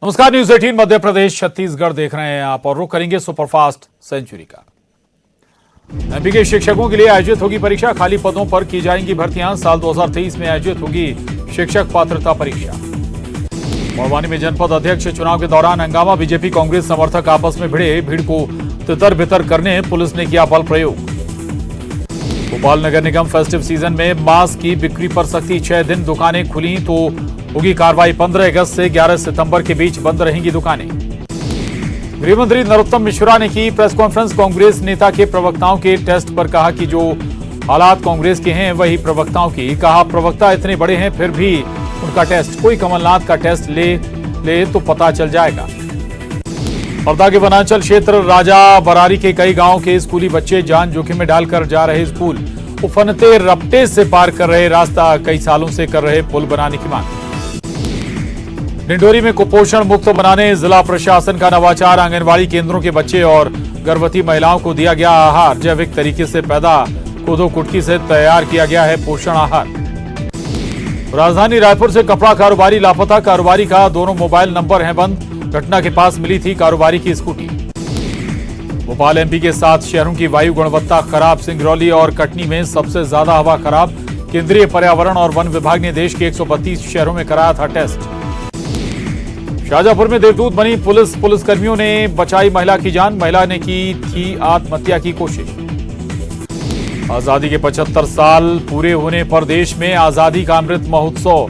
नमस्कार, न्यूज 18 मध्य प्रदेश छत्तीसगढ़ देख रहे हैं आप और रुख करेंगे सुपरफास्ट सेंचुरी का। एमपी के शिक्षकों के लिए आयोजित होगी परीक्षा, खाली पदों पर की जाएंगी भर्तियां। साल 2023 में आयोजित होगी शिक्षक पात्रता परीक्षा। मड़वानी में जनपद अध्यक्ष चुनाव के दौरान हंगामा, बीजेपी कांग्रेस समर्थक आपस में भिड़े, भीड़ को तितर बितर करने पुलिस ने किया बल प्रयोग। भोपाल नगर निगम फेस्टिव सीजन में मास्क की बिक्री पर सख्ती, 6 दिन दुकानें खुली तो होगी कार्रवाई। 15 अगस्त से 11 सितंबर के बीच बंद रहेंगी दुकानें। गृह मंत्री नरोत्तम मिश्रा ने की प्रेस कॉन्फ्रेंस, कांग्रेस नेता के प्रवक्ताओं के टेस्ट पर कहा कि जो हालात कांग्रेस के हैं वही प्रवक्ताओं की। कहा प्रवक्ता इतने बड़े हैं फिर भी उनका टेस्ट, कोई कमलनाथ का टेस्ट ले तो पता चल जाएगा। हरदा के वनांचल क्षेत्र राजा बरारी के कई गांव के स्कूली बच्चे जान जोखिम में डालकर जा रहे स्कूल। उफनते रपटे से पार कर रहे रास्ता, कई सालों से कर रहे पुल बनाने की मांग। डिंडोरी में कुपोषण मुक्त बनाने जिला प्रशासन का नवाचार, आंगनबाड़ी केंद्रों के बच्चे और गर्भवती महिलाओं को दिया गया आहार। जैविक तरीके से पैदा कोदो कुटकी से तैयार किया गया है पोषण आहार। राजधानी रायपुर से कपड़ा कारोबारी लापता, कारोबारी का दोनों मोबाइल नंबर हैं बंद। घटना के पास मिली थी कारोबारी की स्कूटी। भोपाल एमपी के 7 शहरों की वायु गुणवत्ता खराब, सिंगरौली और कटनी में सबसे ज्यादा हवा खराब। केंद्रीय पर्यावरण और वन विभाग ने देश के 132 शहरों में कराया था टेस्ट। शाहजहांपुर में देवदूत बनी पुलिस, पुलिसकर्मियों ने बचाई महिला की जान, महिला ने की थी आत्महत्या की कोशिश। आजादी के 75 साल पूरे होने पर देश में आजादी का अमृत महोत्सव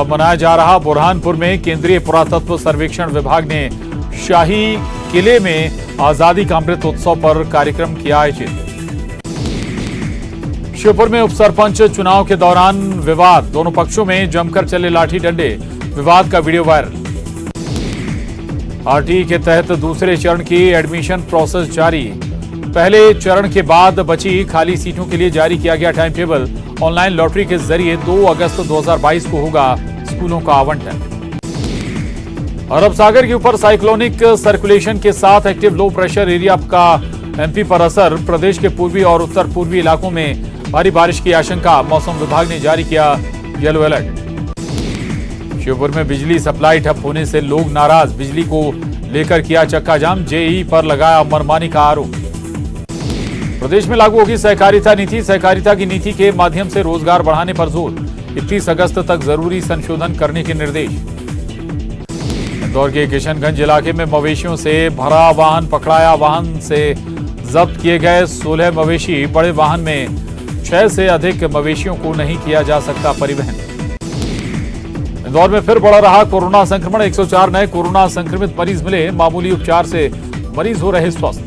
मनाया जा रहा। बुरहानपुर में केंद्रीय पुरातत्व सर्वेक्षण विभाग ने शाही किले में आजादी का अमृत उत्सव पर कार्यक्रम किया आयोजित। श्योपुर में उपसरपंच चुनाव के दौरान विवाद, दोनों पक्षों में जमकर चले लाठी डंडे, विवाद का वीडियो वायरल। आरटीई के तहत दूसरे चरण की एडमिशन प्रोसेस जारी, पहले चरण के बाद बची खाली सीटों के लिए जारी किया गया टाइम टेबल। ऑनलाइन लॉटरी के जरिए 2 अगस्त 2022 को होगा स्कूलों का आवंटन। अरब सागर के ऊपर साइक्लोनिक सर्कुलेशन के साथ एक्टिव लो प्रेशर एरिया का एमपी पर असर, प्रदेश के पूर्वी और उत्तर पूर्वी इलाकों में भारी बारिश की आशंका। मौसम विभाग ने जारी किया येलो अलर्ट। श्योपुर में बिजली सप्लाई ठप होने से लोग नाराज, बिजली को लेकर किया चक्का जाम, जेईई पर लगाया मनमानी का आरोप। प्रदेश में लागू होगी सहकारिता नीति, सहकारिता की नीति के माध्यम से रोजगार बढ़ाने पर जोर। 31 अगस्त तक जरूरी संशोधन करने के निर्देश। इंदौर के किशनगंज इलाके में मवेशियों से भरा वाहन पकड़ाया, वाहन से जब्त किए गए 16 मवेशी। बड़े वाहन में 6 से अधिक मवेशियों को नहीं किया जा सकता परिवहन। इंदौर में फिर बढ़ रहा कोरोना संक्रमण, 104 नए कोरोना संक्रमित मरीज मिले, मामूली उपचार से मरीज हो रहे स्वस्थ।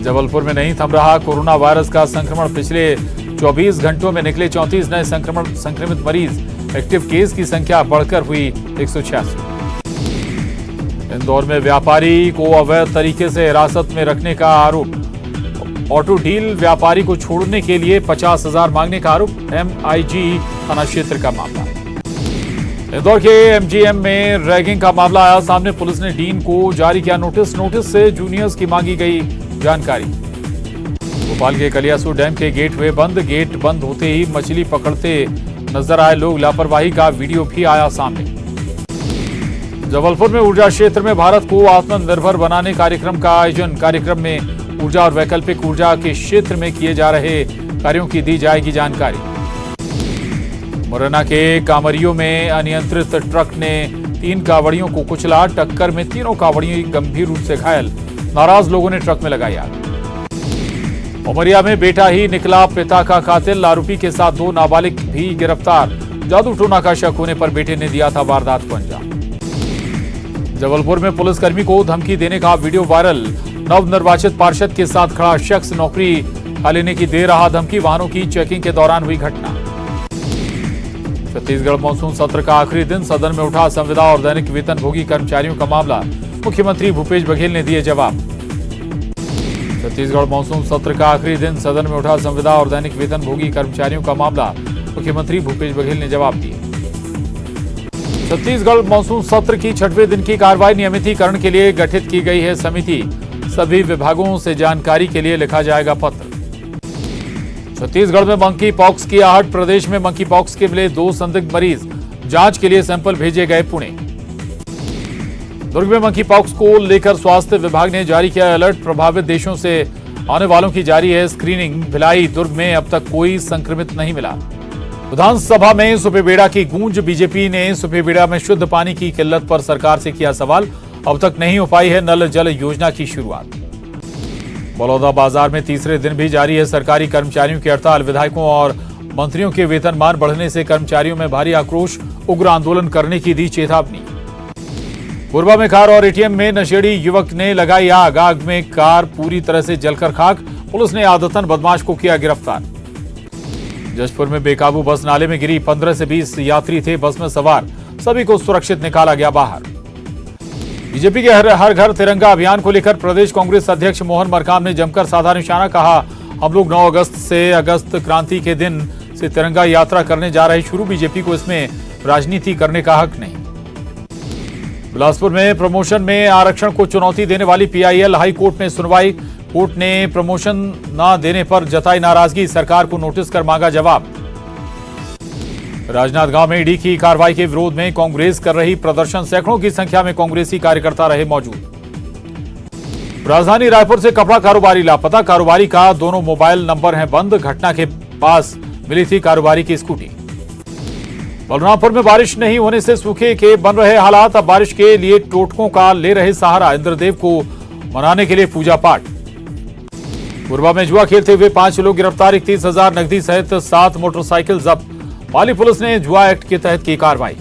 जबलपुर में नहीं थम रहा कोरोना वायरस का संक्रमण, पिछले 24 घंटों में निकले 34 नए संक्रमित मरीज। एक्टिव केस की संख्या बढ़कर हुई 186। इंदौर में व्यापारी को अवैध तरीके से हिरासत में रखने का आरोप, ऑटो डील व्यापारी को छोड़ने के लिए 50,000 मांगने का आरोप। एमआईजी थाना क्षेत्र का मामला। इंदौर के एमजीएम में रैगिंग का मामला आया सामने, पुलिस ने डीन को जारी किया नोटिस, नोटिस से जूनियर्स की मांगी गई जानकारी। भोपाल के कलियासोत डैम के गेट हुए बंद, गेट बंद होते ही मछली पकड़ते नजर आए लोग, लापरवाही का वीडियो भी आया सामने। जबलपुर में ऊर्जा क्षेत्र में भारत को आत्मनिर्भर बनाने कार्यक्रम का आयोजन, कार्यक्रम में ऊर्जा और वैकल्पिक ऊर्जा के क्षेत्र में किए जा रहे कार्यों की दी जाएगी जानकारी। मुरैना के कांवरियों में अनियंत्रित ट्रक ने 3 कांवड़ियों को कुचला, टक्कर में तीनों कांवड़ियों गंभीर रूप से घायल, नाराज लोगों ने ट्रक में लगाई आग। उमरिया में बेटा ही निकला पिता का कातिल, आरोपी के साथ 2 नाबालिग भी गिरफ्तार, जादू टोना का शक होने पर बेटे ने दिया था वारदात को अंजाम। जबलपुर में पुलिसकर्मी को धमकी देने का वीडियो वायरल, नवनिर्वाचित पार्षद के साथ खड़ा शख्स नौकरी खा लेने की दे रहा धमकी, वाहनों की चेकिंग के दौरान हुई घटना। छत्तीसगढ़ मानसून सत्र का आखिरी दिन, सदन में उठा संविदा और दैनिक वेतनभोगी कर्मचारियों का मामला, मुख्यमंत्री भूपेश बघेल ने दिए जवाब। छत्तीसगढ़ मानसून सत्र का आखिरी दिन, सदन में उठा संविदा और दैनिक वेतनभोगी कर्मचारियों का मामला, मुख्यमंत्री भूपेश बघेल ने जवाब दिए। छत्तीसगढ़ मानसून सत्र की 6वें दिन की कार्रवाई, नियमितीकरण के लिए गठित की गई है समिति, सभी विभागों से जानकारी के लिए लिखा जाएगा पत्र। छत्तीसगढ़ में मंकी पॉक्स की आहट, प्रदेश में मंकी पॉक्स के मिले 2 संदिग्ध मरीज, जांच के लिए सैंपल भेजे गए पुणे। दुर्ग में मंकी पॉक्स को लेकर स्वास्थ्य विभाग ने जारी किया अलर्ट। प्रभावित देशों से आने वालों की जारी है स्क्रीनिंग। भिलाई दुर्ग में अब तक कोई संक्रमित नहीं मिला। विधानसभा में सुपेबेड़ा की गूंज। बीजेपी ने सुपेबेड़ा में शुद्ध पानी की किल्लत पर सरकार से किया सवाल। अब तक नहीं हो पाई है नल जल योजना की शुरुआत। बलौदा बाजार में तीसरे दिन भी जारी है सरकारी कर्मचारियों की हड़ताल। विधायकों और मंत्रियों के वेतनमान बढ़ने से कर्मचारियों में भारी आक्रोश। उग्र आंदोलन करने की दी चेतावनी। कोरबा में कार और एटीएम में नशेड़ी युवक ने लगाई आग। आग में कार पूरी तरह से जलकर खाक। पुलिस ने आदतन बदमाश को किया गिरफ्तार। जशपुर में बेकाबू बस नाले में गिरी। 15 से 20 यात्री थे बस में सवार। सभी को सुरक्षित निकाला गया बाहर। बीजेपी के हर घर तिरंगा अभियान को लेकर प्रदेश कांग्रेस अध्यक्ष मोहन मरकाम ने जमकर साधा निशाना। कहा, हम लोग 9 अगस्त से अगस्त क्रांति के दिन से तिरंगा यात्रा करने जा रहे शुरू। बीजेपी को इसमें राजनीति करने का हक नहीं। बिलासपुर में प्रमोशन में आरक्षण को चुनौती देने वाली पीआईएल हाई कोर्ट में सुनवाई। कोर्ट ने प्रमोशन न देने पर जताई नाराजगी। सरकार को नोटिस कर मांगा जवाब। राजनांदगांव में ईडी की कार्रवाई के विरोध में कांग्रेस कर रही प्रदर्शन। सैकड़ों की संख्या में कांग्रेसी कार्यकर्ता रहे मौजूद। राजधानी रायपुर से कपड़ा कारोबारी लापता। कारोबारी का दोनों मोबाइल नंबर हैं बंद। घटना के पास मिली थी कारोबारी की स्कूटी। बलरामपुर में बारिश नहीं होने से सूखे के बन रहे हालात। अब बारिश के लिए टोटकों का ले रहे सहारा। इंद्रदेव को मनाने के लिए पूजा पाठ। कोरबा में जुआ खेलते हुए 5 लोग गिरफ्तार। 31,000 नकदी सहित 7 मोटरसाइकिल जब्त। पाली पुलिस ने जुआ एक्ट के तहत की कार्रवाई।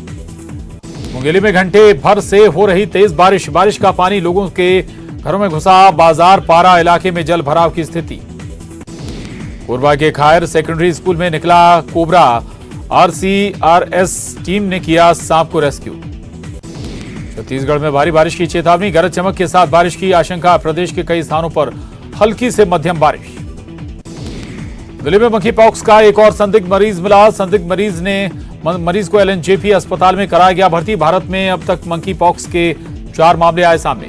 मुंगेली में घंटे भर से हो रही तेज बारिश। बारिश का पानी लोगों के घरों में घुसा। बाजार पारा इलाके में जल भराव की स्थिति। कोरबा के खायर सेकेंडरी स्कूल में निकला कोबरा। आरसीआरएस टीम ने किया सांप को रेस्क्यू। छत्तीसगढ़ में भारी बारिश की चेतावनी। गरज चमक के साथ बारिश की आशंका। प्रदेश के कई स्थानों पर हल्की से मध्यम बारिश। दिल्ली में मंकी पॉक्स का एक और संदिग्ध मरीज मिला। संदिग्ध मरीज को एलएनजेपी अस्पताल में कराया गया भर्ती। भारत में अब तक मंकी पॉक्स के 4 मामले आए सामने।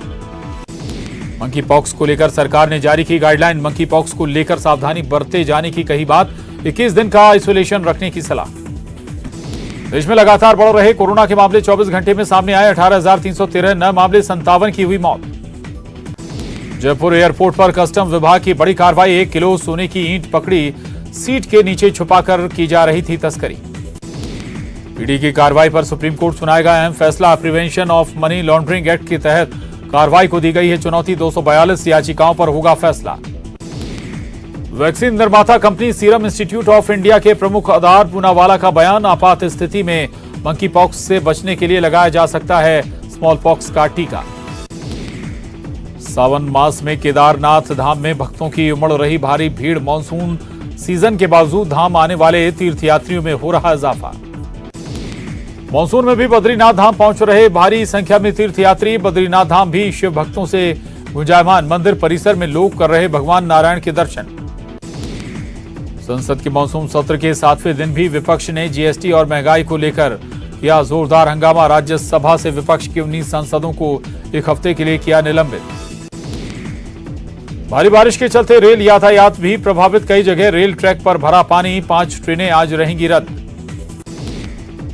मंकी पॉक्स को लेकर सरकार ने जारी की गाइडलाइन। मंकी पॉक्स को लेकर सावधानी बरते जाने की कही बात। 21 दिन का आइसोलेशन रखने की सलाह। देश में लगातार बढ़ रहे कोरोना के मामले। 24 घंटे में सामने आए 18,313 नए मामले। 57 की हुई मौत। जयपुर एयरपोर्ट पर कस्टम विभाग की बड़ी कार्रवाई। 1 किलो सोने की ईंट पकड़ी। सीट के नीचे छुपाकर की जा रही थी तस्करी। ईडी की कार्रवाई पर सुप्रीम कोर्ट सुनाएगा अहम फैसला। Prevention of money laundering act के तहत कार्रवाई को दी गई है चुनौती। 242 याचिकाओं पर होगा फैसला। वैक्सीन निर्माता company serum institute of India के प्रमुख आधार पूनावाला का बयान। आपात स्थिति में मंकी पॉक्स से बचने के लिए लगाया जा सकता है स्मॉल पॉक्स का टीका। सावन मास में केदारनाथ धाम में भक्तों की उमड़ रही भारी भीड़। मानसून सीजन के बावजूद धाम आने वाले तीर्थयात्रियों में हो रहा इजाफा। मानसून में भी बद्रीनाथ धाम पहुंच रहे भारी संख्या में तीर्थयात्री। बद्रीनाथ धाम भी शिव भक्तों से गुंजायमान। मंदिर परिसर में लोग कर रहे भगवान नारायण के दर्शन। संसद के मानसून सत्र के 7वें दिन भी विपक्ष ने जीएसटी और महंगाई को लेकर किया जोरदार हंगामा। राज्यसभा से विपक्ष के 19 सांसदों को 1 हफ्ते के लिए किया निलंबित। भारी बारिश के चलते रेल यातायात भी प्रभावित। कई जगह रेल ट्रैक पर भरा पानी। 5 ट्रेनें आज रहेंगी रद्द।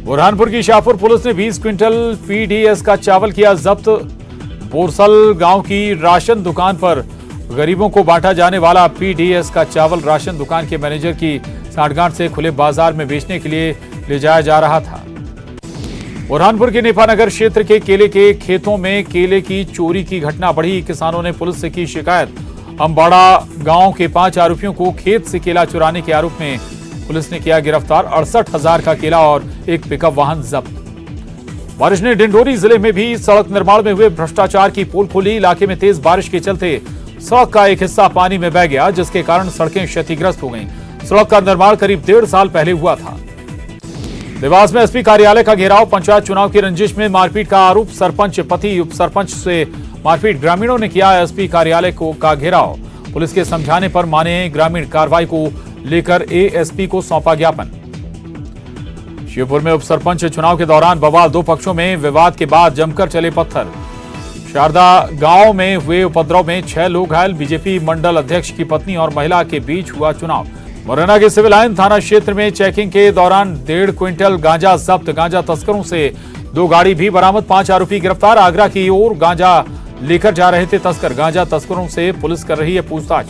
बुरहानपुर की शाहपुर पुलिस ने 20 क्विंटल पीडीएस का चावल किया जब्त। बोरसल गांव की राशन दुकान पर गरीबों को बांटा जाने वाला पीडीएस का चावल राशन दुकान के मैनेजर की सांठगांठ से खुले बाजार में बेचने के लिए ले जाया जा रहा था। बुरहानपुर के नेपानगर क्षेत्र के केले के खेतों में केले की चोरी की घटना बढ़ी। किसानों ने पुलिस से की शिकायत। अम्बाड़ा गांव के 5 आरोपियों को खेत से केला चुराने के आरोप में पुलिस ने किया गिरफ्तार। 68,000 का केला और एक पिकअप वाहन जब्त। बारिश ने डिंडोरी जिले में भी सड़क निर्माण में हुए भ्रष्टाचार की पोल खोली। इलाके में तेज बारिश के चलते सड़क का एक हिस्सा पानी में बह गया, जिसके कारण सड़कें क्षतिग्रस्त हो गईं। सड़क का निर्माण करीब 1.5 साल पहले हुआ था। देवास में एसपी कार्यालय का घेराव। पंचायत चुनाव की रंजिश में मारपीट का आरोप। सरपंच पति उप सरपंच से मारपीट। ग्रामीणों ने किया एसपी कार्यालय का घेराव। पुलिस के समझाने पर माने ग्रामीण। कार्रवाई को लेकर एएसपी को सौंपा ज्ञापन। शिवपुर में उप सरपंच चुनाव के दौरान बवाल। 2 पक्षों में विवाद के बाद जमकर चले पत्थर। शारदा गांव में हुए उपद्रव में 6 लोग घायल। बीजेपी मंडल अध्यक्ष की पत्नी और महिला के बीच हुआ चुनाव। मुरैना के सिविल लाइन थाना क्षेत्र में चेकिंग के दौरान 1.5 क्विंटल गांजा जब्त। गांजा तस्करों से 2 गाड़ी भी बरामद। 5 आरोपी गिरफ्तार। आगरा की ओर गांजा लेकर जा रहे थे तस्कर। गांजा तस्करों से पुलिस कर रही है पूछताछ।